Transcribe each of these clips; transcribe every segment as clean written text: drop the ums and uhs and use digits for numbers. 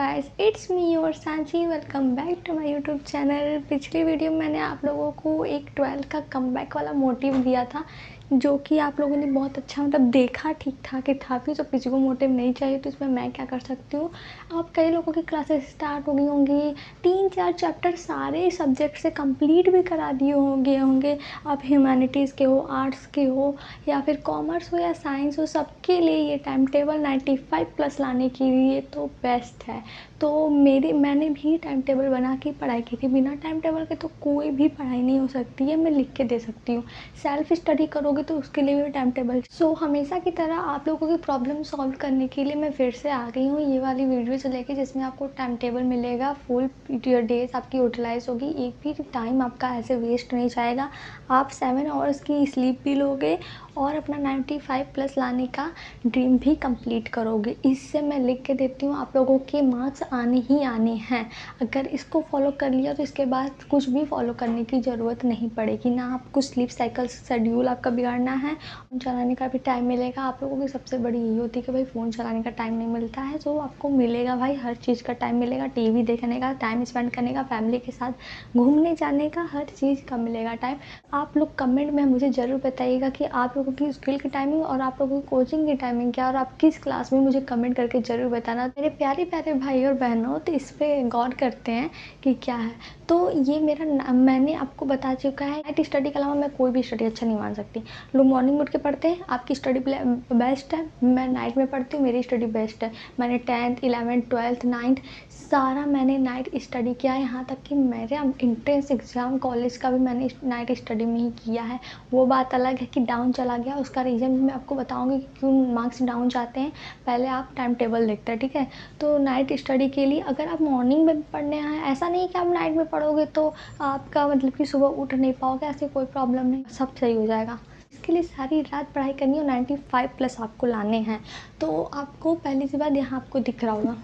Guys, it's me your Sanchi. Welcome back to my YouTube channel. पिछली video में मैंने आप लोगों को एक 12th का कमबैक वाला मोटिव दिया था, जो कि आप लोगों ने बहुत अच्छा देखा। ठीक ठाक ही था भी। तो किसी को मोटिव नहीं चाहिए तो इसमें मैं क्या कर सकती हूँ। अब कई लोगों की क्लासेस स्टार्ट हो गई होंगी, 3-4 चैप्टर सारे सब्जेक्ट से कंप्लीट भी करा दिए होंगे। आप ह्यूमैनिटीज़ के हो, आर्ट्स के हो, या फिर कॉमर्स हो या साइंस हो, सबके लिए ये टाइम टेबल 95+ लाने के लिए तो बेस्ट है। तो मैंने भी टाइम टेबल बना के पढ़ाई की थी। बिना टाइम टेबल के तो कोई भी पढ़ाई नहीं हो सकती है, मैं लिख के दे सकती हूँ। सेल्फ स्टडी करोगे तो उसके लिए भी टाइम टेबल। हमेशा की तरह आप लोगों की प्रॉब्लम सॉल्व करने के लिए मैं फिर से आ गई हूँ ये वाली वीडियो से लेके, जिसमें आपको टाइम टेबल मिलेगा। फुल डेज आपकी यूटिलाइज होगी, एक भी टाइम आपका ऐसे वेस्ट नहीं जाएगा। आप 7 आवर्स की स्लीप भी लोगे और अपना 95+ लाने का ड्रीम भी कंप्लीट करोगे। इससे मैं लिख के देती हूँ, आप लोगों के मार्क्स आने ही आने हैं। अगर इसको फॉलो कर लिया तो इसके बाद कुछ भी फॉलो करने की ज़रूरत नहीं पड़ेगी। ना आपको स्लीप साइकिल शेड्यूल आपका बिगाड़ना है, फ़ोन चलाने का भी टाइम मिलेगा। आप लोगों की सबसे बड़ी यही होती है कि भाई फ़ोन चलाने का टाइम नहीं मिलता है, तो आपको मिलेगा भाई, हर चीज़ का टाइम मिलेगा। टीवी देखने का टाइम स्पेंड करने का, फैमिली के साथ घूमने जाने का, हर चीज़ का मिलेगा टाइम। आप लोग कमेंट में मुझे ज़रूर बताइएगा कि आप लोगों की स्कूल की टाइमिंग और आप लोगों की कोचिंग की टाइमिंग क्या, और आप किस क्लास में, मुझे कमेंट करके ज़रूर बताना। मेरे प्यारे प्यारे भाई और बहनों, तो इस पर गौर करते हैं कि क्या है। तो ये मैंने आपको बता चुका है, नाइट स्टडी के अलावा मैं कोई भी स्टडी अच्छा नहीं मान सकती। लोग मॉर्निंग में उठ के पढ़ते हैं, आपकी स्टडी बेस्ट है। मैं नाइट में पढ़ती हूँ, मेरी स्टडी बेस्ट है। मैंने 10th 11th 12th 9th सारा मैंने नाइट स्टडी किया है। यहाँ तक कि मेरे इंट्रेंस एग्ज़ाम कॉलेज का भी मैंने नाइट स्टडी में ही किया है। वो बात अलग है कि डाउन चला गया, उसका रीज़न भी मैं आपको बताऊँगी कि क्यों मार्क्स डाउन जाते हैं। पहले आप टाइम टेबल देखते हैं, ठीक है। तो नाइट स्टडी के लिए अगर आप मॉर्निंग में पढ़ने आए, ऐसा नहीं कि आप नाइट में पढ़ोगे तो आपका मतलब कि सुबह उठ नहीं पाओगे, ऐसी कोई प्रॉब्लम नहीं, सब सही हो जाएगा। इसके लिए सारी रात पढ़ाई करनी है और 95+ आपको लाने हैं। तो आपको पहली सी बात यहाँ आपको दिख रहा होगा,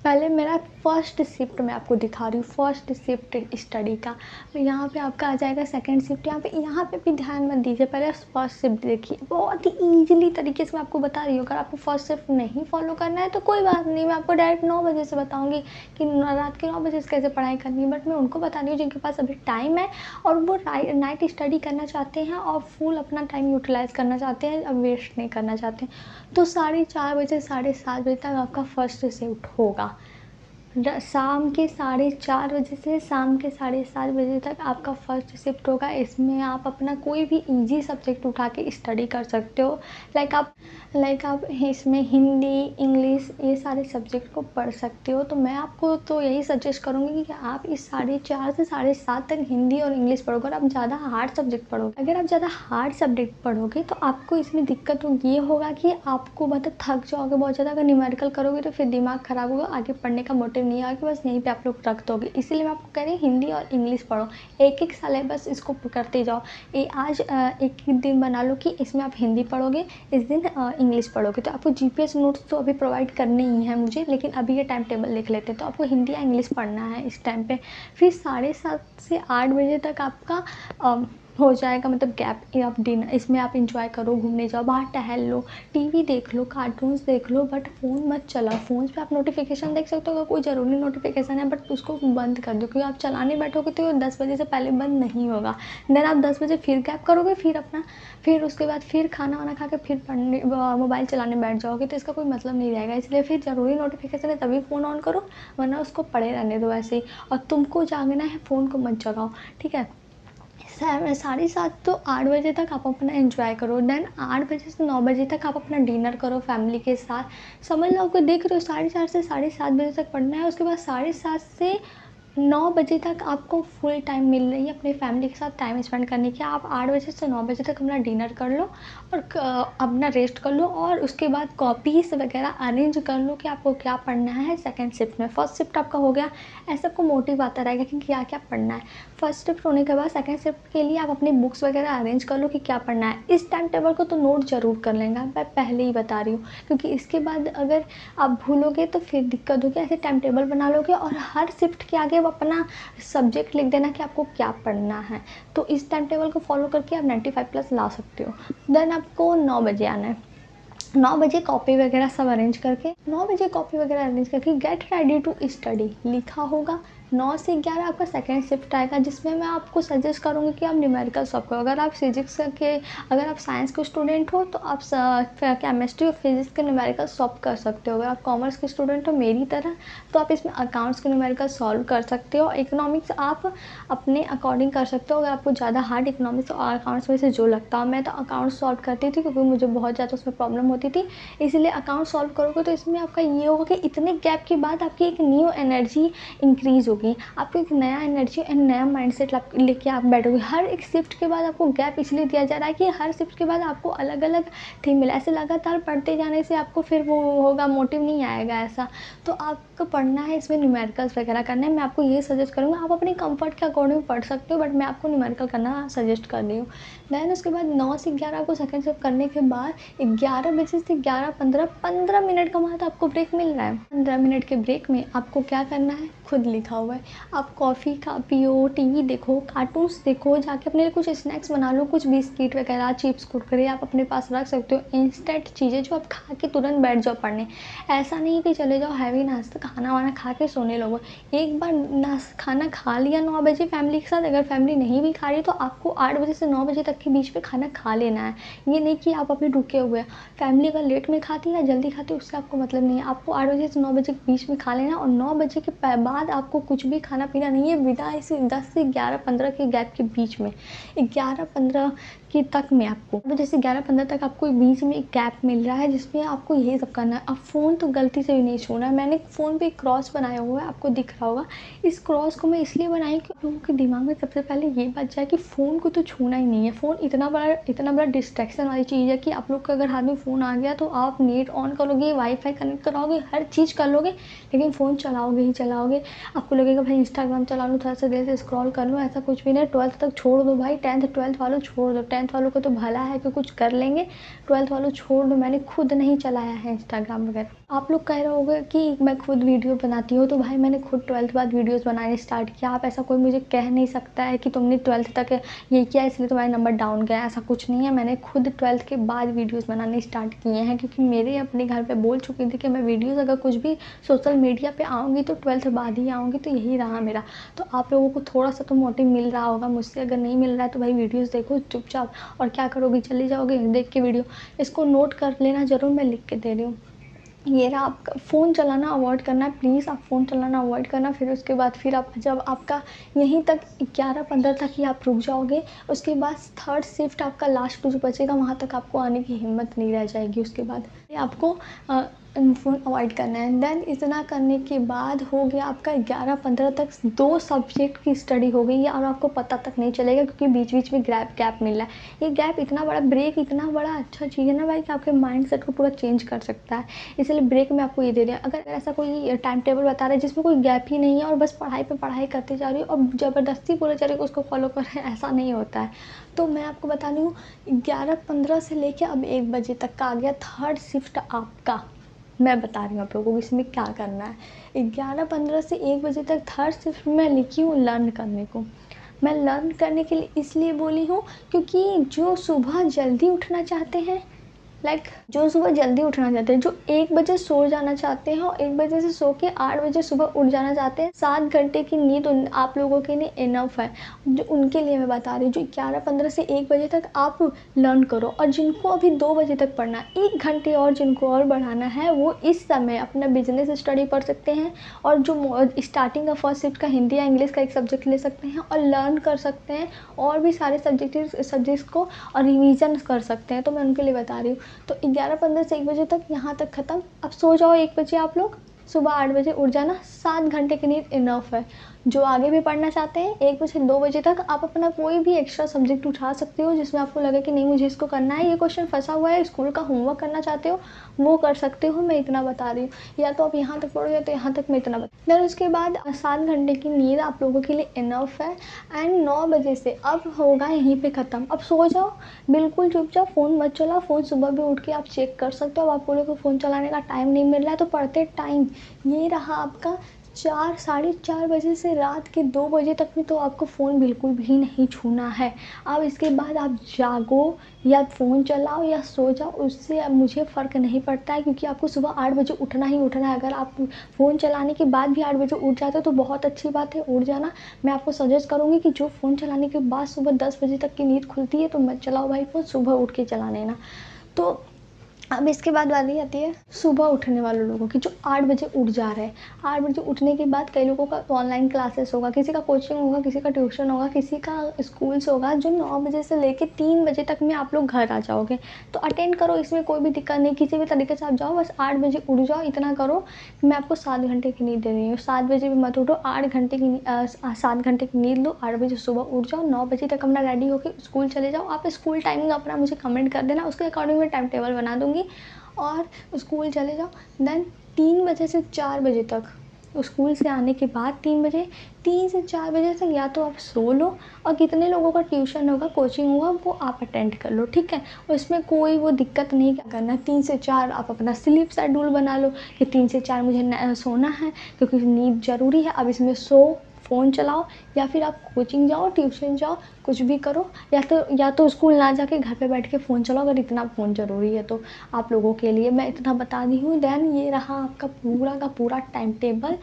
पहले मेरा फर्स्ट शिफ्ट मैं आपको दिखा रही हूँ। फर्स्ट शिफ्ट स्टडी का यहाँ पे आपका आ जाएगा। सेकंड शिफ्ट यहाँ पे भी ध्यान मत दीजिए, पहले फर्स्ट शिफ्ट देखिए। बहुत ही ईजिली तरीके से मैं आपको बता रही हूँ। अगर आपको फर्स्ट शिफ्ट नहीं फॉलो करना है तो कोई बात नहीं, मैं आपको डायरेक्ट 9 बजे से बताऊँगी कि रात के 9 बजे से कैसे पढ़ाई करनी है। बट मैं उनको बता रही हूँ जिनके पास अभी टाइम है और वो नाइट स्टडी करना चाहते हैं और फुल अपना टाइम यूटिलाइज़ करना चाहते हैं, अब वेस्ट नहीं करना चाहते हैं। तो 4:30 बजे 7:30 बजे तक आपका फर्स्ट शिफ्ट होगा। शाम के 4:30 बजे से शाम के 7:30 बजे तक आपका फर्स्ट शिफ्ट होगा। इसमें आप अपना कोई भी इजी सब्जेक्ट उठा के स्टडी कर सकते हो। लाइक आप इसमें हिंदी, इंग्लिश, ये सारे सब्जेक्ट को पढ़ सकते हो। तो मैं आपको तो यही सजेस्ट करूँगी कि आप इस 4:30 से 7:30 तक हिंदी और इंग्लिश पढ़ोगे। आप ज़्यादा हार्ड सब्जेक्ट पढ़ोगे, अगर आप ज़्यादा हार्ड सब्जेक्ट पढ़ोगे तो आपको इसमें दिक्कत ये होगा कि आपको मतलब थक जाओगे बहुत ज़्यादा। अगर न्यूमेरिकल करोगे तो फिर दिमाग ख़राब होगा, आगे पढ़ने का मोटिव नहीं आएगा, बस यहीं पे आप लोग रख दोगे। इसीलिए मैं आपको कह रही हूँ हिंदी और इंग्लिश पढ़ो, एक सिलेबस इसको करते जाओ। आज एक दिन बना लो कि इसमें आप हिंदी पढ़ोगे, इस दिन इंग्लिश पढ़ोगे। तो आपको जीपीएस नोट्स तो अभी प्रोवाइड करने ही है मुझे, लेकिन अभी ये टाइम टेबल लिख लेते हैं। तो आपको हिंदी या इंग्लिश पढ़ना है इस टाइम पे। फिर 7:30 से 8 बजे तक आपका हो जाएगा, मतलब गैप। आप डिनर इसमें आप इंजॉय करो, घूमने जाओ, बाहर टहल लो, टीवी देख लो, कार्टून्स देख लो, बट फ़ोन मत चलाओ। फ़ोन पे आप नोटिफिकेशन देख सकते हो, अगर कोई ज़रूरी नोटिफिकेशन है, बट उसको बंद कर दो, क्योंकि आप चलाने बैठोगे तो 10 बजे से पहले बंद नहीं होगा। देन आप 10 बजे फिर गैप करोगे, फिर उसके बाद फिर खाना वाना खा के फिर पढ़ने मोबाइल चलाने बैठ जाओगे, तो इसका कोई मतलब नहीं रहेगा। इसलिए फिर ज़रूरी नोटिफिकेशन है तभी फ़ोन ऑन करो, वरना उसको पड़े रहने दो ऐसे ही। और तुमको जागना है, फ़ोन को मत जगाओ, ठीक है। 7:30 तो 8 बजे तक आप अपना एंजॉय करो। देन 8 बजे से 9 बजे तक आप अपना डिनर करो फैमिली के साथ। समझ लो कि देख रहे हो 4:30 से 7:30 बजे तक पढ़ना है। उसके बाद 7:30 से 9 बजे तक आपको फुल टाइम मिल रही है अपनी फैमिली के साथ टाइम स्पेंड करने की। आप 8 बजे से 9 बजे तक अपना डिनर कर लो और अपना रेस्ट कर लो, और उसके बाद कॉपीज़ वगैरह अरेंज कर लो कि आपको क्या पढ़ना है सेकंड शिफ्ट में। फर्स्ट शिफ्ट आपका हो गया, ऐसा को मोटिव आता रहेगा कि क्या क्या पढ़ना है। फर्स्ट शिफ्ट होने के बाद सेकंड शिफ्ट के लिए आप अपनी बुक्स वगैरह अरेंज कर लो कि क्या पढ़ना है। इस टाइम टेबल को तो नोट ज़रूर कर लेंगे, मैं पहले ही बता रही हूँ, क्योंकि इसके बाद अगर आप भूलोगे तो फिर दिक्कत होगी। ऐसे टाइम टेबल बना लोगे और हर शिफ्ट के आगे आप अपना सब्जेक्ट लिख देना कि आपको क्या पढ़ना है। तो इस टाइम टेबल को फॉलो करके आप 95+ ला सकते हो। देन आपको 9 बजे आना है। 9 बजे कॉपी वगैरह सब अरेंज करके 9 बजे कॉपी वगैरह अरेंज करके गेट रेडी टू स्टडी लिखा होगा। 9 से 11 आपका सेकेंड शिफ्ट आएगा, जिसमें मैं आपको सजेस्ट करूँगी कि आप न्यूमेरिकल सॉल्व करो। अगर आप साइंस के स्टूडेंट हो तो आप केमिस्ट्री और फिजिक्स के न्यूमेरिकल सॉल्व कर सकते हो। अगर आप कॉमर्स के स्टूडेंट हो मेरी तरह तो आप इसमें अकाउंट्स के न्यूमेरिकल सॉल्व कर सकते हो। इकोनॉमिक्स आप अपने अकॉर्डिंग कर सकते हो, अगर आपको ज़्यादा हार्ड इकोनॉमिक्स और अकाउंट्स में से जो लगता हो। मैं तो अकाउंट्स सॉल्व करती थी क्योंकि मुझे बहुत ज़्यादा उसमें प्रॉब्लम होती थी, इसीलिए अकाउंट सॉल्व करोगे तो इसमें आपका ये होगा कि इतने गैप के बाद आपकी एक न्यू एनर्जी इंक्रीज़ होगी, आपको एक नया एनर्जी एंड नया माइंडसेट लेके आप बैठोगे। हर एक शिफ्ट के बाद आपको गैप इसलिए दिया जा रहा है कि हर शिफ्ट के बाद आपको अलग अलग थीम मिला। ऐसे लगातार पढ़ते जाने से आपको फिर वो होगा, मोटिव नहीं आएगा ऐसा। तो आपको पढ़ना है, इसमें न्यूमेरिकल्स वगैरह करना है। मैं आपको ये सजेस्ट करूँगा, आप अपने कंफर्ट के अकॉर्डिंग पढ़ सकते हो, बट मैं आपको न्यूमेरिकल करना सजेस्ट कर रही हूँ। दैन उसके बाद 9 से 11 आपको सेकेंड शिफ्ट करने के बाद 11 बजे से 11:15 15 मिनट का वहाँ आपको ब्रेक मिल रहा है। 15 मिनट के ब्रेक में आपको क्या करना है, खुद लिखा हुआ है। आप कॉफ़ी खा पियो, टीवी देखो, कार्टून्स देखो, जाके अपने लिए कुछ स्नैक्स बना लो, कुछ बिस्किट वगैरह, चिप्स, कुरकुरे आप अपने पास रख सकते हो। इंस्टेंट चीज़ें जो आप खा के तुरंत बैठ जाओ पढ़ने। ऐसा नहीं कि चले जाओ हैवी नाश्ता खाना वाना खा के सोने लगो। एक बार खाना खा लिया 9 बजे फैमिली के साथ, अगर फैमिली नहीं भी खा रही तो आपको 8 बजे से 9 बजे तक के बीच में खाना खा लेना है। ये नहीं कि आप अभी रुके हुए हैं। फैमिली अगर लेट में खाती है या जल्दी खाती है उससे आपको मतलब नहीं है। आपको 8 बजे से 9 बजे के बीच में खा लेना, और 9 बजे के बाद आपको कुछ भी खाना पीना नहीं है, बिना इसे 10 से 11:15 के गैप के बीच में। 11:15 के तक में आपको, तो जैसे 11:15 तक आपको बीच में एक गैप मिल रहा है जिसमें आपको यही सब करना है। अब फ़ोन तो गलती से भी नहीं छूना है। मैंने फ़ोन पे एक क्रॉस बनाया हुआ है, आपको दिख रहा होगा। इस क्रॉस को मैं इसलिए बनाई कि लोगों के दिमाग में सबसे पहले ये बात जाए कि फ़ोन को तो छूना ही नहीं है। फ़ोन इतना बड़ा डिस्ट्रैक्शन वाली चीज़ है कि आप लोग का अगर हाथ में फ़ोन आ गया तो आप नेट ऑन करोगे, वाईफाई कनेक्ट कराओगे, हर चीज़ कर लोगे, लेकिन फ़ोन चलाओगे ही चलाओगे। आपको लगेगा भाई इंस्टाग्राम चला लूँ, थोड़ा सा देर से स्क्रॉल कर लूँ, ऐसा कुछ भी नहीं। 12th तक छोड़ दो भाई, 10th 12th वालों छोड़ दो। 10th वालों को तो भला है कि कुछ कर लेंगे, 12th वालों छोड़ दो। मैंने खुद नहीं चलाया है इंस्टाग्राम वगैरह। आप लोग कह रहे होगे कि मैं खुद वीडियो बनाती हूँ, तो भाई मैंने खुद 12th बाद वीडियोस बनाने स्टार्ट किया। आप ऐसा कोई मुझे कह नहीं सकता है कि तुमने 12th तक ये किया इसलिए तुम्हारे नंबर डाउन गया, ऐसा कुछ नहीं है। मैंने खुद 12th के बाद वीडियोस बनाने स्टार्ट किए हैं, क्योंकि मेरे अपने घर पे बोल चुकी थी कि मैं वीडियोस अगर कुछ भी सोशल मीडिया पे आऊँगी तो 12th बाद ही आऊँगी, तो यही रहा मेरा। तो आप लोगों को थोड़ा सा तो मोटिव मिल रहा होगा मुझसे। अगर नहीं मिल रहा है तो भाई वीडियोस देखो चुपचाप, और क्या करोगे, चले जाओगे देख के वीडियो। इसको नोट कर लेना ज़रूर, मैं लिख के दे रही हूँ। ये रहा आपका। फ़ोन चलाना अवॉइड करना है प्लीज़, आप फ़ोन चलाना अवॉइड करना। फिर उसके बाद फिर आप जब आपका यहीं तक 11:15 तक ही आप रुक जाओगे, उसके बाद थर्ड शिफ्ट आपका लास्ट जो बचेगा वहाँ तक आपको आने की हिम्मत नहीं रह जाएगी। उसके बाद आपको फ़ोन अवॉइड करना है। देन इतना करने के बाद हो गया आपका 11:15 तक 2 सब्जेक्ट की स्टडी हो गई है, और आपको पता तक नहीं चलेगा क्योंकि बीच बीच में गैप मिल रहा है। ये गैप इतना बड़ा ब्रेक इतना बड़ा अच्छा चीज़ है ना भाई कि आपके माइंड सेट को पूरा चेंज कर सकता है। इसलिए ब्रेक में आपको ये दे दिया। अगर ऐसा कोई टाइम टेबल बता रहा है जिसमें कोई गैप ही नहीं है और बस पढ़ाई पे पढ़ाई करते जा रही हो और ज़बरदस्ती बोले जा रही हो उसको फॉलो कर रहे हैं, ऐसा नहीं होता है। तो मैं आपको बता रही हूँ 11:15 से लेके अब 1 बजे तक का आ गया थर्ड शिफ्ट आपका। मैं बता रही हूँ आप लोगों को इसमें क्या करना है। 11:15 से 1 बजे तक थर्ड शिफ्ट में लिखी हूँ लर्न करने को। मैं लर्न करने के लिए इसलिए बोली हूँ क्योंकि जो सुबह जल्दी उठना चाहते हैं, जो सुबह जल्दी उठना चाहते हैं, जो 1 बजे सो जाना चाहते हैं और 1 बजे से सो के 8 बजे सुबह उठ जाना चाहते हैं, 7 घंटे की नींद आप लोगों के लिए इनफ है। जो उनके लिए मैं बता रही हूँ, जो 11:15 से 1 बजे तक आप लर्न करो। और जिनको अभी 2 बजे तक पढ़ना है, 1 घंटे और जिनको और बढ़ाना है, वो इस समय अपना बिजनेस स्टडी पढ़ सकते हैं, और जो स्टार्टिंग का फर्स्ट शिफ्ट का हिंदी या इंग्लिश का एक सब्जेक्ट ले सकते हैं और लर्न कर सकते हैं, और भी सारे सब्जेक्ट्स को और रिवीजन कर सकते हैं। तो मैं उनके लिए बता रही हूँ। तो 11:15 से 1 बजे तक यहाँ तक ख़त्म। अब सो जाओ 1 बजे आप लोग, सुबह 8 बजे उठ जाना, 7 घंटे की नींद इनफ है। जो आगे भी पढ़ना चाहते हैं 1 बजे से 2 बजे तक आप अपना कोई भी एक्स्ट्रा सब्जेक्ट उठा सकते हो जिसमें आपको लगे कि नहीं मुझे इसको करना है, ये क्वेश्चन फंसा हुआ है, स्कूल का होमवर्क करना चाहते हो वो कर सकते हो। मैं इतना बता रही हूँ, या तो आप यहाँ तक पढ़ो या तो यहाँ तक, मैं इतना बता। फिर उसके बाद 7 घंटे की नींद आप लोगों के लिए इनफ है। एंड 9 बजे से अब होगा यहीं पे ख़त्म। अब सो जाओ बिल्कुल चुपचाप, फ़ोन मत चलाओ। फ़ोन सुबह भी उठ के आप चेक कर सकते हो। अब आप बोलोगे फ़ोन चलाने का टाइम नहीं मिल रहा है तो पढ़ते टाइम ये रहा आपका 4 साढ़े 4 बजे से रात के 2 बजे तक में तो आपको फ़ोन बिल्कुल भी नहीं छूना है। अब इसके बाद आप जागो या फ़ोन चलाओ या सो जाओ, उससे अब मुझे फ़र्क नहीं पड़ता है, क्योंकि आपको सुबह 8 बजे उठना ही उठना है। अगर आप फ़ोन चलाने के बाद भी 8 बजे उठ जाते हो तो बहुत अच्छी बात है, उठ जाना। मैं आपको सजेस्ट करूँगी कि जो फ़ोन चलाने के बाद सुबह 10 बजे तक की नींद खुलती है तो मत चलाओ भाई फ़ोन, सुबह उठ के चला लेना। तो अब इसके बाद बारी आती है सुबह उठने वाले लोगों की, जो 8 बजे उठ जा रहे हैं। 8 बजे उठने के बाद कई लोगों का ऑनलाइन क्लासेस होगा, किसी का कोचिंग होगा, किसी का ट्यूशन होगा, किसी का स्कूल्स होगा, जो 9 बजे से लेके 3 बजे तक में आप लोग घर आ जाओगे। तो अटेंड करो, इसमें कोई भी दिक्कत नहीं, किसी भी तरीके से आप जाओ, बस 8 बजे उठ जाओ। इतना करो कि मैं आपको 7 घंटे की नींद दे रही हूँ, 7 बजे भी मत उठो, 8 घंटे की 7 घंटे की नींद लो, 8 बजे सुबह उठ जाओ, 9 बजे तक अपना रेडी होकर स्कूल चले जाओ। आप स्कूल टाइमिंग अपना मुझे कमेंट कर देना, उसके अकॉर्डिंग मैं टाइम टेबल बना दूँगी और स्कूल चले जाओ। देन 3 बजे से 4 बजे तक, स्कूल से आने के बाद 3 बजे, 3 से 4 बजे तक या तो आप सो लो, और कितने लोगों का ट्यूशन होगा, कोचिंग होगा, वो आप अटेंड कर लो, ठीक है। उसमें कोई वो दिक्कत नहीं करना। 3 से 4 आप अपना स्लीप शेड्यूल बना लो कि 3 से 4 मुझे सोना है, क्योंकि नींद ज़रूरी है। अब इसमें फ़ोन चलाओ या फिर आप कोचिंग जाओ, ट्यूशन जाओ, कुछ भी करो, या तो स्कूल ना जाके घर पे बैठ के फ़ोन चलाओ, अगर इतना फ़ोन ज़रूरी है तो। आप लोगों के लिए मैं इतना बता दी हूँ। देन ये रहा आपका पूरा का पूरा टाइम टेबल,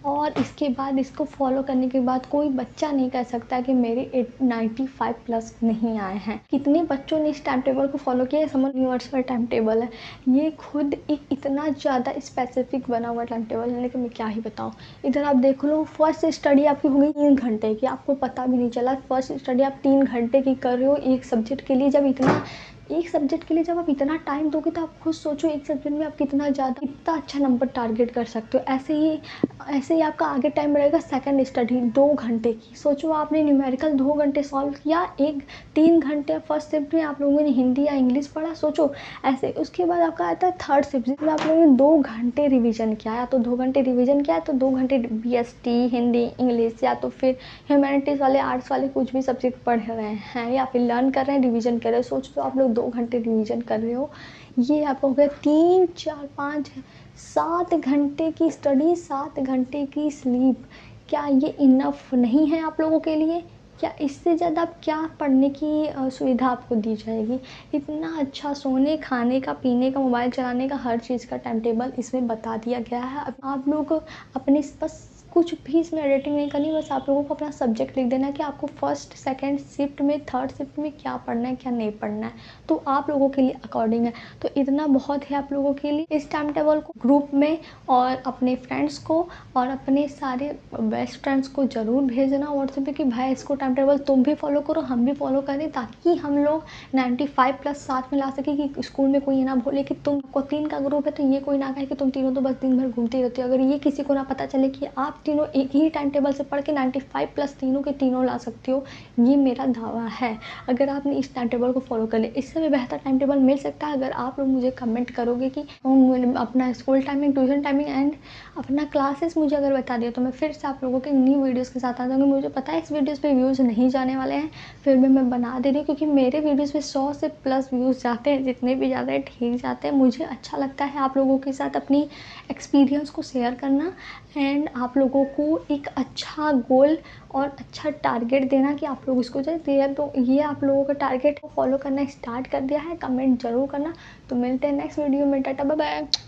और इसके बाद इसको फॉलो करने के बाद कोई बच्चा नहीं कह सकता कि मेरे 95 प्लस नहीं आए हैं। कितने बच्चों ने इस टाइम टेबल को फॉलो किया है, समर यूनिवर्सल टाइम टेबल है ये, खुद एक इतना ज़्यादा स्पेसिफिक बना हुआ टाइम टेबल है, लेकिन मैं क्या ही बताऊँ। इधर आप देख लो, फर्स्ट स्टडी आपकी हो गई 3 घंटे की, आपको पता भी नहीं चला। फर्स्ट स्टडी आप 3 घंटे की कर रहे हो एक सब्जेक्ट के लिए। जब इतना एक सब्जेक्ट के लिए जब आप इतना टाइम दोगे तो आप खुद सोचो एक सब्जेक्ट में आप कितना अच्छा नंबर टारगेट कर सकते हो। ऐसे ही आपका आगे टाइम रहेगा सेकंड स्टडी 2 घंटे की। सोचो आपने न्यूमेरिकल 2 घंटे सॉल्व किया, 3 घंटे फर्स्ट शिफ्ट में आप लोगों ने हिंदी या इंग्लिश पढ़ा, सोचो ऐसे। उसके बाद आपका आता है थर्ड शिफ्ट, जिसमें आप लोगों ने 2 घंटे रिवीजन किया, या तो 2 घंटे रिवीजन किया तो 2 घंटे BST हिंदी इंग्लिश, या तो फिर ह्यूमैनिटीज़ वाले, आर्ट्स वाले कुछ भी सब्जेक्ट पढ़ रहे हैं या फिर लर्न कर रहे हैं, रिवीजन कर रहे हो। सोच लो आप लोग 2 घंटे रिवीजन कर रहे हो, ये आपका हो गया 3 4 5 7 घंटे की स्टडी, 7 घंटे की स्लीप। क्या ये इनफ नहीं है आप लोगों के लिए? क्या इससे ज़्यादा आप क्या पढ़ने की सुविधा आपको दी जाएगी? इतना अच्छा सोने, खाने का, पीने का, मोबाइल चलाने का, हर चीज़ का टाइम टेबल इसमें बता दिया गया है। अब आप लोग अपने बस कुछ भी इसमें एडिटिंग नहीं करनी, बस आप लोगों को अपना सब्जेक्ट लिख देना है कि आपको फर्स्ट सेकंड शिफ्ट में, थर्ड शिफ्ट में क्या पढ़ना है, क्या नहीं पढ़ना है। तो आप लोगों के लिए अकॉर्डिंग है। तो इतना बहुत है आप लोगों के लिए। इस टाइम टेबल को ग्रुप में और अपने फ्रेंड्स को और अपने सारे बेस्ट फ्रेंड्स को ज़रूर भेजना व्हाट्सएप पे कि भाई इसको टाइम टेबल तुम भी फॉलो करो, हम भी फॉलो करें, ताकि हम लोग 95 प्लस साथ में ला सके, कि स्कूल में कोई ये ना बोले कि तुमको 3 का ग्रुप है तो ये कोई ना कहे कि तुम तीनों तो बस दिन भर घूमते रहते हो। अगर ये किसी को ना पता चले कि आप तीनों एक ही टाइम टेबल से पढ़ के 95 प्लस तीनों के तीनों ला सकते हो, ये मेरा दावा है। अगर आपने इस टाइम टेबल को फॉलो कर लिया, इससे भी बेहतर टाइम टेबल मिल सकता है अगर आप लोग मुझे कमेंट करोगे कि अपना school timing, tuition timing and अपना क्लासेस मुझे अगर बता दिया, तो मैं फिर से आप लोगों के न्यू वीडियोस के साथ आ जाऊँगी। मुझे पता है इस वीडियोस पे व्यूज़ नहीं जाने वाले हैं, फिर भी मैं बना दे रही हूँ, क्योंकि मेरे वीडियोस पे 100 से प्लस व्यूज़ जाते हैं, जितने भी जाते हैं ठीक जाते हैं। मुझे अच्छा लगता है आप लोगों के साथ अपनी एक्सपीरियंस को शेयर करना, एंड आप लोगों को एक अच्छा गोल और अच्छा टारगेट देना कि आप लोग इसको जो दिया, तो ये आप लोगों का टारगेट फॉलो करना स्टार्ट कर दिया है। कमेंट ज़रूर करना। तो मिलते हैं नेक्स्ट वीडियो में। Tata bye bye.